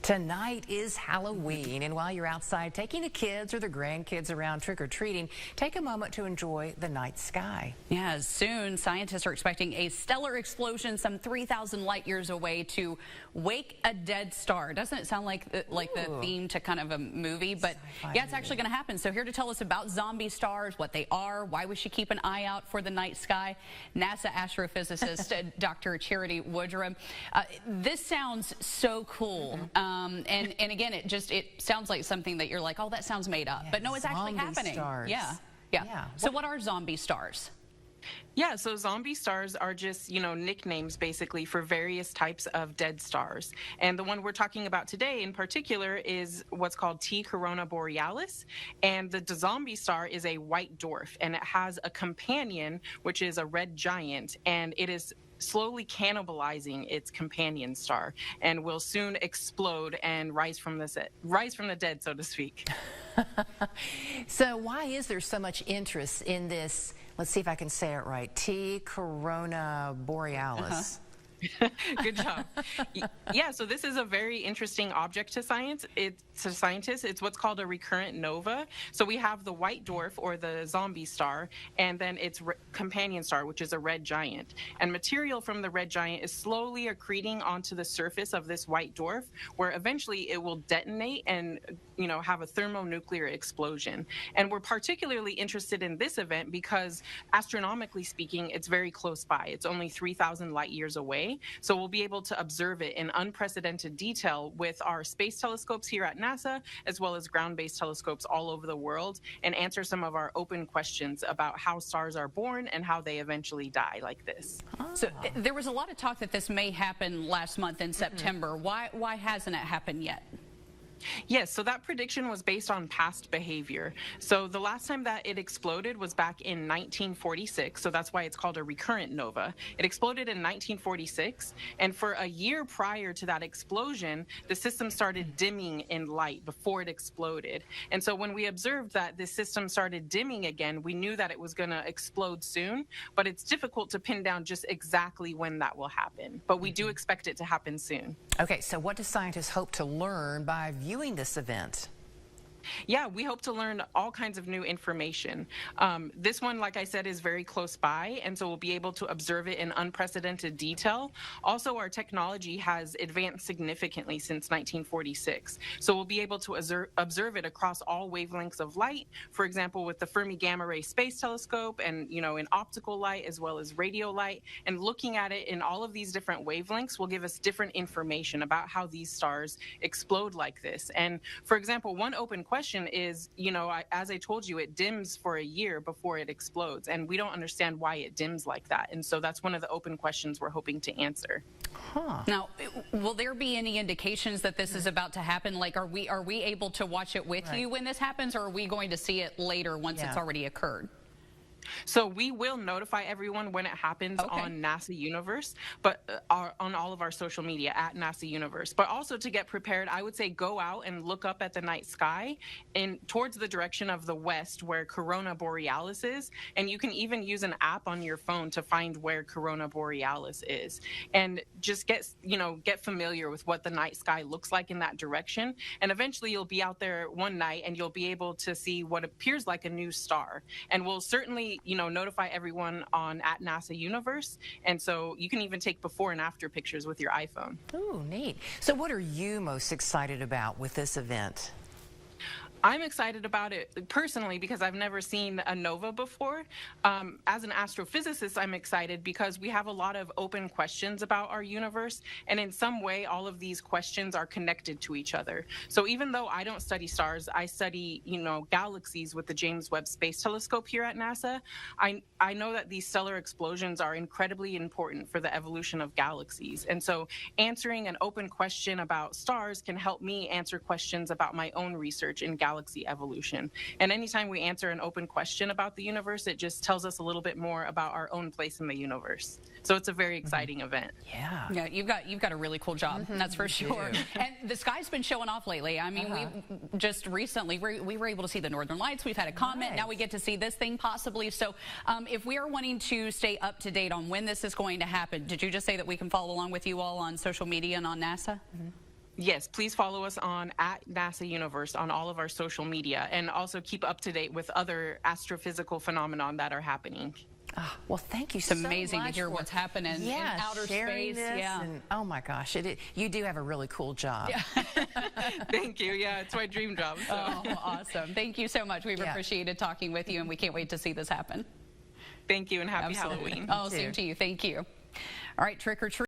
Tonight is Halloween, and while you're outside taking the kids or the grandkids around trick-or-treating, take a moment to enjoy the night sky. Yeah, soon scientists are expecting a stellar explosion some 3,000 light years away to wake a dead star. Doesn't it sound like the theme to kind of a movie? But yeah, it's actually going to happen. So here to tell us about zombie stars, what they are, why we should keep an eye out for the night sky, NASA astrophysicist Dr. Charity Woodrum. This sounds so cool. And again, it sounds like something that you're like, oh, that sounds made up. Yeah, but no, it's actually happening. Stars. Yeah. So what are zombie stars? Yeah, so zombie stars are just, nicknames basically for various types of dead stars. And the one we're talking about today in particular is what's called T Corona Borealis. And the zombie star is a white dwarf, and it has a companion, which is a red giant, and it is slowly cannibalizing its companion star and will soon explode and rise from the dead, so to speak. So why is there so much interest in this? Let's see if I can say it right. T Corona Borealis. Good job. Yeah, so this is a very interesting object to scientists. It's what's called a recurrent nova. So we have the white dwarf, or the zombie star, and then its companion star, which is a red giant. And material from the red giant is slowly accreting onto the surface of this white dwarf, where eventually it will detonate and have a thermonuclear explosion. And we're particularly interested in this event because, astronomically speaking, it's very close by. It's only 3,000 light years away. So we'll be able to observe it in unprecedented detail with our space telescopes here at NASA, as well as ground-based telescopes all over the world, and answer some of our open questions about how stars are born and how they eventually die like this. So there was a lot of talk that this may happen last month in September. Why hasn't it happened yet? Yes, so that prediction was based on past behavior. So the last time that it exploded was back in 1946, so that's why it's called a recurrent nova. It exploded in 1946, and for a year prior to that explosion, the system started dimming in light before it exploded. And so when we observed that the system started dimming again, we knew that it was going to explode soon, but it's difficult to pin down just exactly when that will happen. But we do expect it to happen soon. Okay, so what do scientists hope to learn by viewing this event? Yeah, we hope to learn all kinds of new information. This one, like I said, is very close by, and so we'll be able to observe it in unprecedented detail. Also, our technology has advanced significantly since 1946, so we'll be able to observe it across all wavelengths of light, for example, with the Fermi Gamma Ray Space Telescope and, in optical light as well as radio light. And looking at it in all of these different wavelengths will give us different information about how these stars explode like this. And, for example, one open question is, as I told you, it dims for a year before it explodes, and we don't understand why it dims like that. And so that's one of the open questions we're hoping to answer. Now, will there be any indications that this is about to happen? Like, are we able to watch it with you when this happens, or are we going to see it later once it's already occurred? So we will notify everyone when it happens on NASA Universe, but on all of our social media at NASA Universe. But also, to get prepared, I would say go out and look up at the night sky and towards the direction of the west where Corona Borealis is. And you can even use an app on your phone to find where Corona Borealis is. And just get familiar with what the night sky looks like in that direction. And eventually you'll be out there one night and you'll be able to see what appears like a new star. And we'll certainly notify everyone at NASA Universe. And so you can even take before and after pictures with your iPhone. Ooh, neat. So what are you most excited about with this event? I'm excited about it personally because I've never seen a nova before. As an astrophysicist, I'm excited because we have a lot of open questions about our universe, and in some way, all of these questions are connected to each other. So even though I don't study stars, I study, galaxies with the James Webb Space Telescope here at NASA. I know that these stellar explosions are incredibly important for the evolution of galaxies. And so answering an open question about stars can help me answer questions about my own research in galaxy evolution. And anytime we answer an open question about the universe, it just tells us a little bit more about our own place in the universe. So it's a very exciting event. Yeah, you've got a really cool job, that's for sure. And the sky's been showing off lately. I mean, we just recently we were able to see the Northern Lights. We've had a comet. Now we get to see this thing possibly. So if we are wanting to stay up to date on when this is going to happen, did you just say that we can follow along with you all on social media and on NASA? Yes, please follow us on @NASA Universe on all of our social media, and also keep up to date with other astrophysical phenomenon that are happening. Oh, well, thank you It's so much. amazing to hear what's happening in outer sharing space. This and, oh my gosh, you do have a really cool job. Yeah. Thank you. Yeah, it's my dream job. So. Oh, awesome. Thank you so much. We've appreciated talking with you, and we can't wait to see this happen. Thank you, and happy Absolutely. Halloween. Oh, same to you. Thank you. All right, trick or treat.